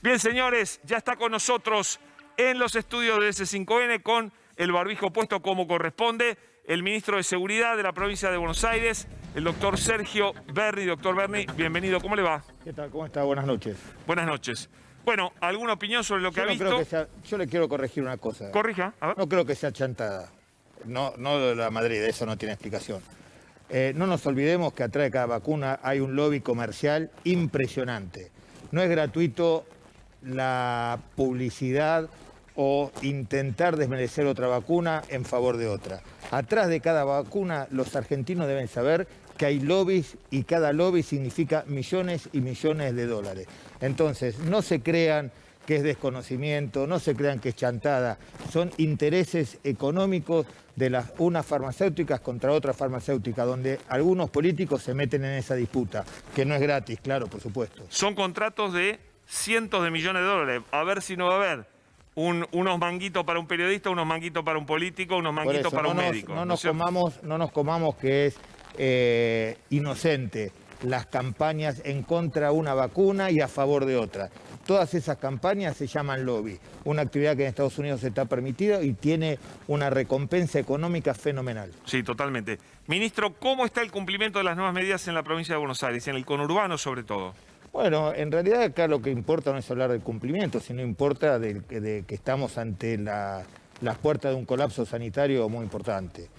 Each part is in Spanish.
Bien, señores, ya está con nosotros en los estudios de S5N con el barbijo puesto como corresponde el ministro de Seguridad de la provincia de Buenos Aires, el doctor Sergio Berni. Doctor Berni, bienvenido. ¿Cómo le va? ¿Qué tal? ¿Cómo está? Buenas noches. Buenas noches. Bueno, ¿alguna opinión sobre lo que ha visto? Creo que yo le quiero corregir una cosa. Corrija, a ver. No creo que sea chantada. No de la Madrid, eso no tiene explicación. No nos olvidemos que atrás de cada vacuna hay un lobby comercial impresionante. No es gratuito la publicidad o intentar desmerecer otra vacuna en favor de otra. Atrás de cada vacuna, los argentinos deben saber que hay lobbies y cada lobby significa millones y millones de dólares. Entonces, no se crean que es desconocimiento, no se crean que es chantada. Son intereses económicos de unas farmacéuticas contra otras farmacéuticas, donde algunos políticos se meten en esa disputa, que no es gratis, claro, por supuesto. Son contratos de cientos de millones de dólares. A ver si no va a haber unos manguitos para un periodista, unos manguitos para un político, unos manguitos para un médico. No nos comamos que es inocente las campañas en contra de una vacuna y a favor de otra. Todas esas campañas se llaman lobby, una actividad que en Estados Unidos está permitida y tiene una recompensa económica fenomenal. Sí, totalmente. Ministro, ¿cómo está el cumplimiento de las nuevas medidas en la provincia de Buenos Aires, en el conurbano sobre todo? Bueno, en realidad acá lo que importa no es hablar del cumplimiento, sino importa de que estamos ante las puertas de un colapso sanitario muy importante.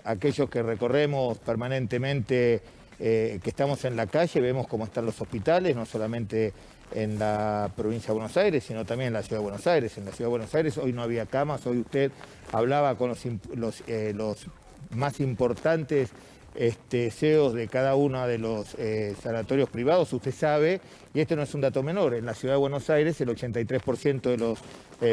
Aquellos que recorremos permanentemente, que estamos en la calle, vemos cómo están los hospitales, no solamente en la provincia de Buenos Aires, sino también en la ciudad de Buenos Aires. En la ciudad de Buenos Aires hoy no había camas, hoy usted hablaba con los más importantes CEOs de cada uno de los sanatorios privados. Usted sabe, y este no es un dato menor, en la ciudad de Buenos Aires el 83% de los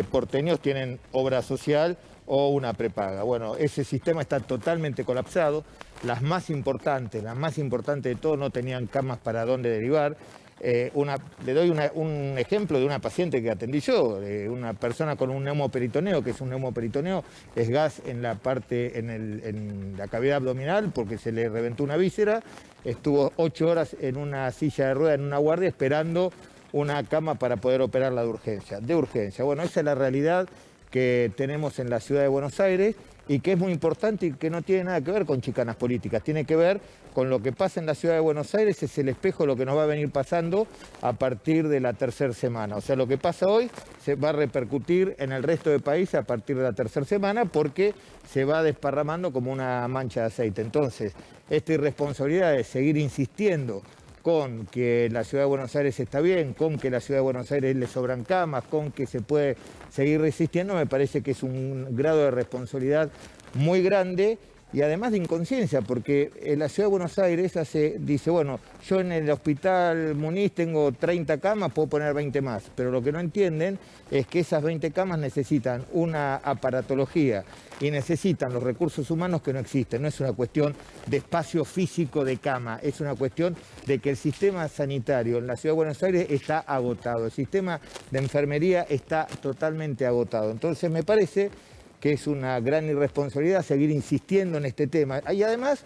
porteños tienen obra social o una prepaga. Bueno, ese sistema está totalmente colapsado. Las más importantes de todos no tenían camas para dónde derivar. Le doy un ejemplo de una paciente que atendí yo, una persona con un neumoperitoneo, que es un neumoperitoneo, es gas en la parte, en la cavidad abdominal porque se le reventó una víscera, estuvo 8 horas en una silla de ruedas, en una guardia, esperando una cama para poder operarla de urgencia. Bueno, esa es la realidad que tenemos en la ciudad de Buenos Aires y que es muy importante y que no tiene nada que ver con chicanas políticas, tiene que ver con lo que pasa en la ciudad de Buenos Aires, es el espejo de lo que nos va a venir pasando a partir de la tercera semana. O sea, lo que pasa hoy se va a repercutir en el resto del país a partir de la tercera semana porque se va desparramando como una mancha de aceite. Entonces, esta irresponsabilidad de seguir insistiendo con que la ciudad de Buenos Aires está bien, con que la ciudad de Buenos Aires le sobran camas, con que se puede seguir resistiendo, me parece que es un grado de responsabilidad muy grande y además de inconsciencia, porque la ciudad de Buenos Aires dice, bueno, yo en el hospital Muniz tengo 30 camas, puedo poner 20 más, pero lo que no entienden es que esas 20 camas necesitan una aparatología y necesitan los recursos humanos que no existen. No es una cuestión de espacio físico de cama, es una cuestión de que el sistema sanitario en la ciudad de Buenos Aires está agotado, el sistema de enfermería está totalmente agotado. Entonces me parece que es una gran irresponsabilidad seguir insistiendo en este tema. Y además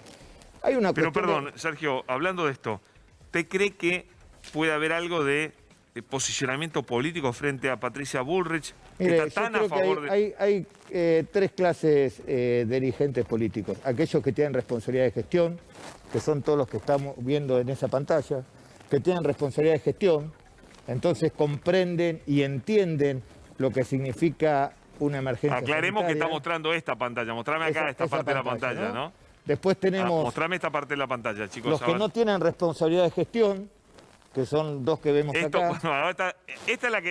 hay una cuestión... Pero perdón, Sergio, hablando de esto, ¿usted cree que puede haber algo de posicionamiento político frente a Patricia Bullrich, que Mire, está tan a favor de... Hay tres clases de dirigentes políticos. Aquellos que tienen responsabilidad de gestión, que son todos los que estamos viendo en esa pantalla, que tienen responsabilidad de gestión, entonces comprenden y entienden lo que significa una emergencia Aclaremos sanitaria. que está mostrando esta pantalla. Mostrame acá esta parte de la pantalla, ¿no? Después tenemos mostrame esta parte de la pantalla, chicos. los que no tienen responsabilidad de gestión, que son dos que vemos acá.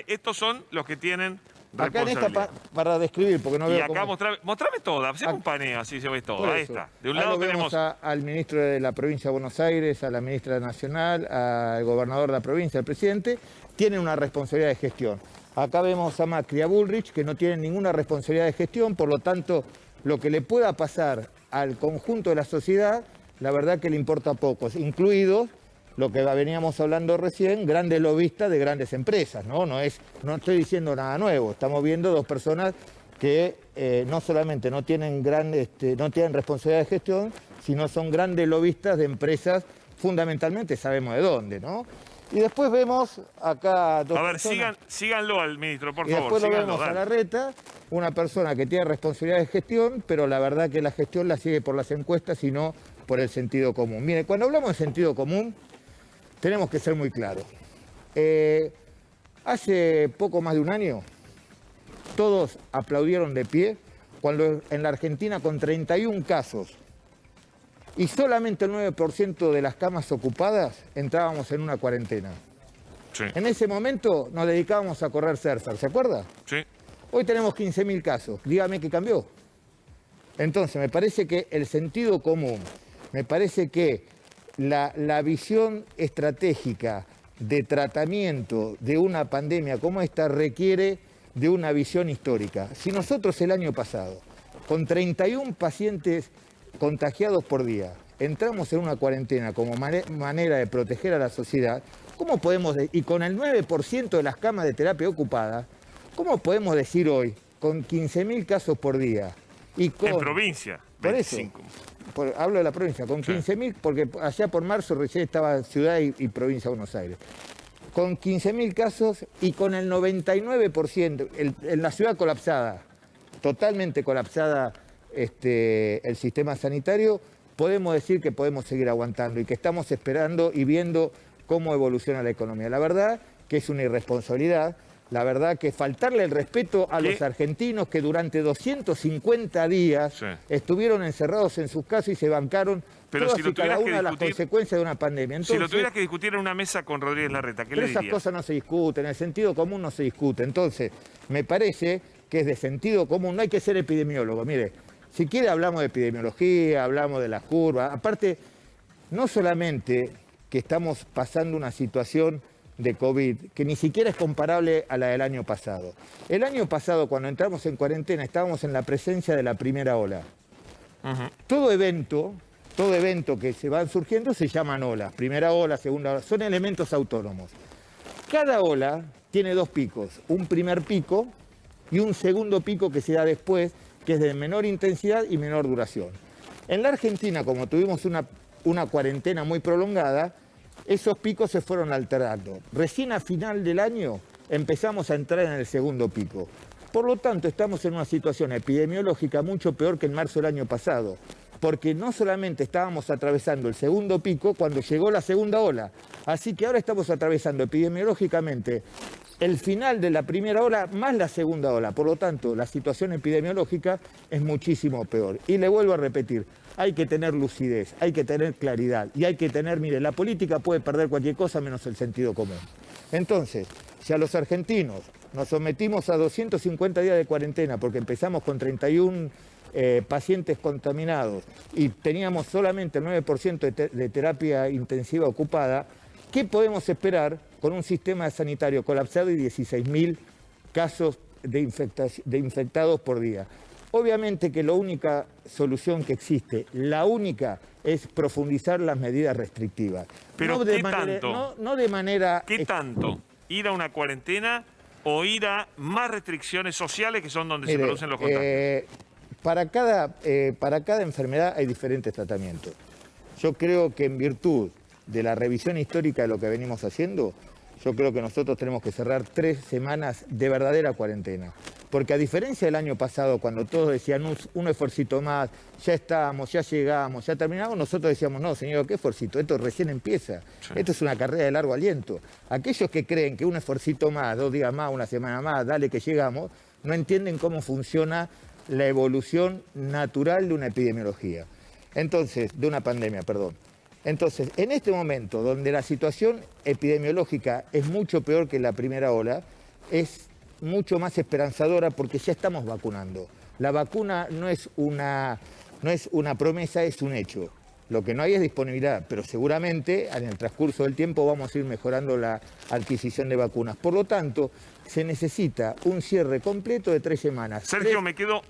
Estos son los que tienen Acá en responsabilidad. esta, para describir, porque no veo Y acá cómo... mostrame toda, hacemos un paneo, así se ve todo. Ahí está. De un Ahí lado lo tenemos... vemos al ministro de la provincia de Buenos Aires, a la ministra nacional, al gobernador de la provincia, al presidente, tienen una responsabilidad de gestión. Acá vemos a Macri y a Bullrich, que no tienen ninguna responsabilidad de gestión, por lo tanto, lo que le pueda pasar al conjunto de la sociedad, la verdad que le importa poco, incluidos lo que veníamos hablando recién, grandes lobistas de grandes empresas, ¿no? No estoy diciendo nada nuevo, estamos viendo dos personas que no solamente no tienen responsabilidad de gestión, sino son grandes lobistas de empresas, fundamentalmente sabemos de dónde, ¿no? Y después vemos acá dos A ver, personas. síganlo al ministro, por Y favor. después lo Síganlo, vemos a dale. Larreta, una persona que tiene responsabilidad de gestión, pero la verdad que la gestión la sigue por las encuestas y no por el sentido común. Mire, cuando hablamos de sentido común, tenemos que ser muy claros. Hace poco más de un año, todos aplaudieron de pie cuando en la Argentina, con 31 casos y solamente el 9% de las camas ocupadas, entrábamos en una cuarentena. Sí, En ese momento nos dedicábamos a correr surfer, ¿se acuerda? sí. Hoy tenemos 15.000 casos. Dígame qué cambió. Entonces, me parece que el sentido común, me parece que la visión estratégica de tratamiento de una pandemia como esta requiere de una visión histórica. Si nosotros el año pasado, con 31 pacientes contagiados por día, entramos en una cuarentena como manera de proteger a la sociedad, ¿cómo podemos, y con el 9% de las camas de terapia ocupadas, cómo podemos decir hoy, con 15.000 casos por día, y con... En provincia, Por eso, 25. hablo de la provincia, con Sí. 15.000, porque allá por marzo recién estaba ciudad y provincia de Buenos Aires. Con 15.000 casos y con el 99%, en la ciudad colapsada, totalmente colapsada el sistema sanitario, podemos decir que podemos seguir aguantando y que estamos esperando y viendo cómo evoluciona la economía. La verdad que es una irresponsabilidad. La verdad que faltarle el respeto a los argentinos que durante 250 días Sí. estuvieron encerrados en sus casas y se bancaron Pero todas si lo y cada tuvieras que una de las discutir- consecuencias de una pandemia. Si Entonces, lo tuvieras que discutir en una mesa con Rodríguez Larreta, ¿qué pero le esas dirías? cosas no se discuten, el sentido común no se discute. Entonces, me parece que es de sentido común, no hay que ser epidemiólogo. Mire, si quiere hablamos de epidemiología, hablamos de las curvas. Aparte, no solamente que estamos pasando una situación de COVID, que ni siquiera es comparable a la del año pasado. El año pasado, cuando entramos en cuarentena, estábamos en la presencia de la primera ola. Ujú. Todo evento que se van surgiendo se llaman olas. Primera ola, segunda ola, son elementos autónomos. Cada ola tiene dos picos, un primer pico y un segundo pico que se da después, que es de menor intensidad y menor duración. En la Argentina, como tuvimos una cuarentena muy prolongada, esos picos se fueron alterando. Recién a final del año empezamos a entrar en el segundo pico. Por lo tanto, estamos en una situación epidemiológica mucho peor que en marzo del año pasado, porque no solamente estábamos atravesando el segundo pico cuando llegó la segunda ola, así que ahora estamos atravesando epidemiológicamente el final de la primera ola más la segunda ola. Por lo tanto, la situación epidemiológica es muchísimo peor. Y le vuelvo a repetir, hay que tener lucidez, hay que tener claridad y hay que tener, mire, la política puede perder cualquier cosa menos el sentido común. Entonces, si a los argentinos nos sometimos a 250 días de cuarentena porque empezamos con 31 pacientes contaminados y teníamos solamente el 9% de terapia intensiva ocupada, ¿qué podemos esperar con un sistema sanitario colapsado y 16.000 casos de infectados por día? Obviamente que la única solución que existe, la única, es profundizar las medidas restrictivas. Pero no de ¿qué manera, tanto? no de manera... ¿Qué tanto? ¿Ir a una cuarentena o ir a más restricciones sociales que son donde se Mire, producen los contagios? para cada enfermedad hay diferentes tratamientos. Yo creo que en virtud de la revisión histórica de lo que venimos haciendo, yo creo que nosotros tenemos que cerrar 3 semanas de verdadera cuarentena. Porque a diferencia del año pasado, cuando todos decían un esfuercito más, ya estamos, ya llegamos, ya terminamos, nosotros decíamos, no, señor, ¿qué esfuercito? Esto recién empieza. Sí. Esto es una carrera de largo aliento. Aquellos que creen que un esfuercito más, 2 días más, una semana más, dale que llegamos, no entienden cómo funciona la evolución natural de una epidemiología. Entonces, de una pandemia, perdón. Entonces, en este momento, donde la situación epidemiológica es mucho peor que la primera ola, es mucho más esperanzadora porque ya estamos vacunando. La vacuna no es una promesa, es un hecho. Lo que no hay es disponibilidad, pero seguramente en el transcurso del tiempo vamos a ir mejorando la adquisición de vacunas. Por lo tanto, se necesita un cierre completo de 3 semanas. Sergio,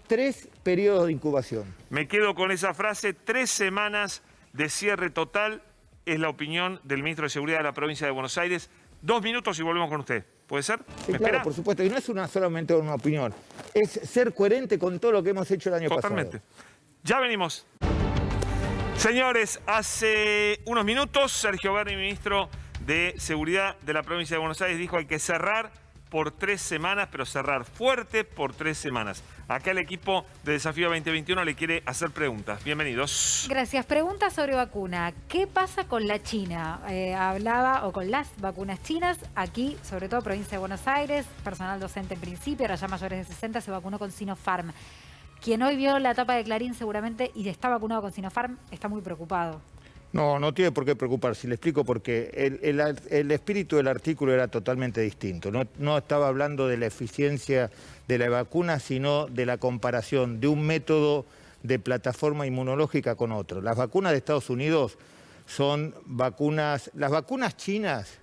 3 periodos de incubación. me quedo con esa frase. 3 semanas de cierre total es la opinión del ministro de Seguridad de la provincia de Buenos Aires. 2 minutos y volvemos con usted. ¿Puede ser? Sí, ¿Me claro, espera? por supuesto. Y no es solamente una opinión, es ser coherente con todo lo que hemos hecho el año Totalmente. pasado. Ya venimos. Señores, hace unos minutos Sergio Berni, ministro de Seguridad de la provincia de Buenos Aires dijo hay que cerrar por 3 semanas, pero cerrar fuerte por 3 semanas. Acá el equipo de Desafío 2021 le quiere hacer preguntas. Bienvenidos. Gracias. Pregunta sobre vacuna. ¿Qué pasa con la China? Hablaba, o con las vacunas chinas. Aquí, sobre todo provincia de Buenos Aires, personal docente en principio, ahora ya mayores de 60, se vacunó con Sinopharm. Quien hoy vio la tapa de Clarín seguramente y está vacunado con Sinopharm está muy preocupado. No tiene por qué preocuparse. Le explico por qué. El espíritu del artículo era totalmente distinto. No estaba hablando de la eficiencia de la vacuna, sino de la comparación de un método de plataforma inmunológica con otro. Las vacunas de Estados Unidos son vacunas... Las vacunas chinas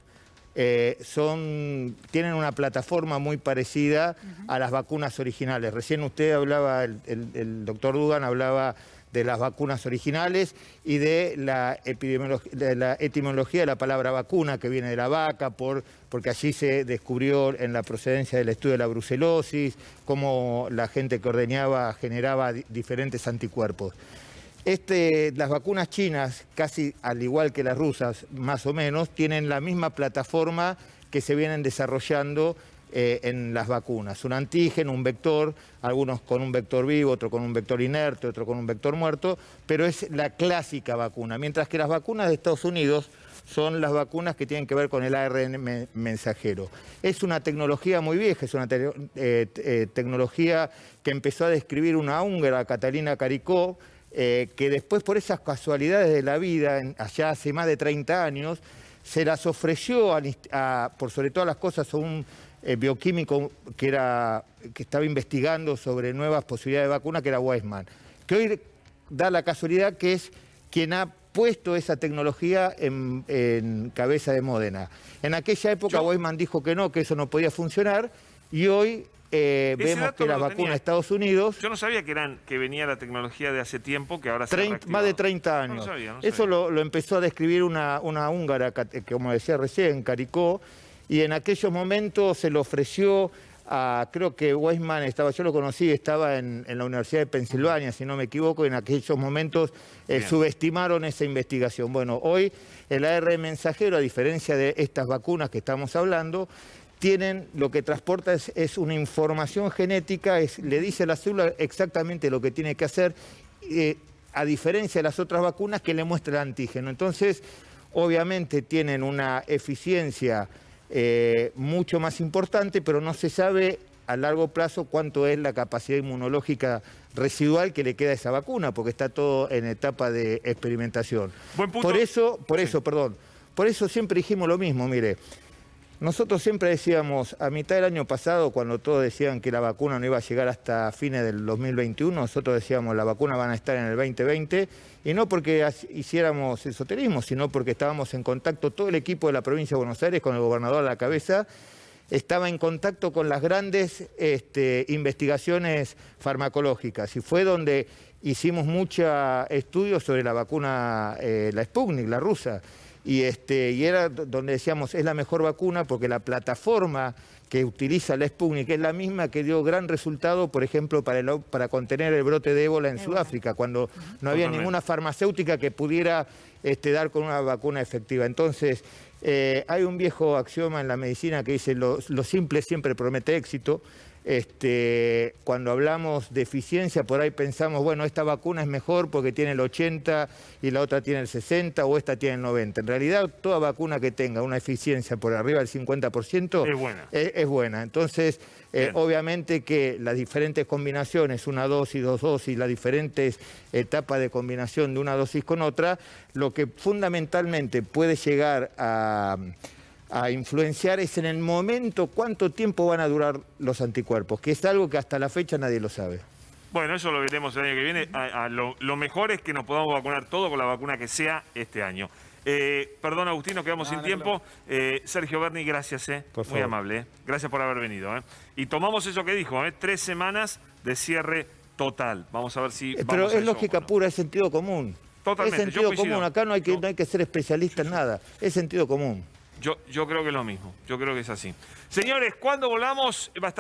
tienen una plataforma muy parecida a las vacunas originales. Recién usted hablaba, el doctor Dugan hablaba de las vacunas originales y de la etimología de la palabra vacuna, que viene de la vaca, porque allí se descubrió en la procedencia del estudio de la brucelosis, cómo la gente que ordeñaba generaba diferentes anticuerpos. Las vacunas chinas, casi al igual que las rusas, más o menos, tienen la misma plataforma que se vienen desarrollando en las vacunas. Un antígeno, un vector, algunos con un vector vivo, otro con un vector inerte, otro con un vector muerto, pero es la clásica vacuna. Mientras que las vacunas de Estados Unidos son las vacunas que tienen que ver con el ARN mensajero. Es una tecnología muy vieja, es una tecnología que empezó a describir una húngara, Catalina Caricó, que después, por esas casualidades de la vida, allá hace más de 30 años, se las ofreció, por sobre todas las cosas, a un bioquímico que estaba investigando sobre nuevas posibilidades de vacuna, que era Weissman, que hoy da la casualidad que es quien ha puesto esa tecnología en cabeza de Módena. En aquella época Weissman dijo que no, que eso no podía funcionar, y hoy vemos que la vacuna de Estados Unidos... Yo no sabía que venía la tecnología de hace tiempo, que ahora se ha reactivado. Más de 30 años. No sabía. Eso lo empezó a describir una húngara, que, como decía recién, Caricó, y en aquellos momentos se lo ofreció a, creo que Weissman estaba, yo lo conocí, estaba en la Universidad de Pensilvania, si no me equivoco, y en aquellos momentos subestimaron esa investigación. Bueno, hoy el ARN mensajero, a diferencia de estas vacunas que estamos hablando, lo que transporta es una información genética, le dice a la célula exactamente lo que tiene que hacer, a diferencia de las otras vacunas que le muestra el antígeno. Entonces, obviamente tienen una eficiencia mucho más importante, pero no se sabe a largo plazo cuánto es la capacidad inmunológica residual que le queda a esa vacuna, porque está todo en etapa de experimentación. Buen punto. Por eso siempre dijimos lo mismo, mire. Nosotros siempre decíamos, a mitad del año pasado, cuando todos decían que la vacuna no iba a llegar hasta fines del 2021, nosotros decíamos la vacuna van a estar en el 2020, y no porque hiciéramos esoterismo, sino porque estábamos en contacto, todo el equipo de la provincia de Buenos Aires, con el gobernador a la cabeza, estaba en contacto con las grandes investigaciones farmacológicas, y fue donde hicimos muchos estudios sobre la vacuna, la Sputnik, la rusa. Y era donde decíamos, es la mejor vacuna porque la plataforma que utiliza la Sputnik es la misma que dio gran resultado, por ejemplo, para contener el brote de ébola en Sudáfrica, cuando no había ninguna farmacéutica que pudiera dar con una vacuna efectiva. Entonces, hay un viejo axioma en la medicina que dice, lo simple siempre promete éxito. Cuando hablamos de eficiencia, por ahí pensamos, bueno, esta vacuna es mejor porque tiene el 80 y la otra tiene el 60 o esta tiene el 90. En realidad, toda vacuna que tenga una eficiencia por arriba del 50% es buena. Es buena. Entonces, obviamente que las diferentes combinaciones, una dosis, dos dosis, las diferentes etapas de combinación de una dosis con otra, lo que fundamentalmente puede llegar a influenciar es en el momento cuánto tiempo van a durar los anticuerpos, que es algo que hasta la fecha nadie lo sabe. Bueno, eso lo veremos el año que viene. Lo mejor es que nos podamos vacunar todo con la vacuna que sea este año. Perdón, Agustín, nos quedamos sin tiempo. Sergio Berni, gracias, muy amable. Gracias por haber venido. Y tomamos eso que dijo, 3 semanas de cierre total. Vamos a ver si... Pero es lógica pura, es sentido común. Totalmente. Es sentido común, acá no hay que ser especialista en nada, es sentido común. Yo creo que es lo mismo, yo creo que es así. Señores, cuando volvamos va a estar...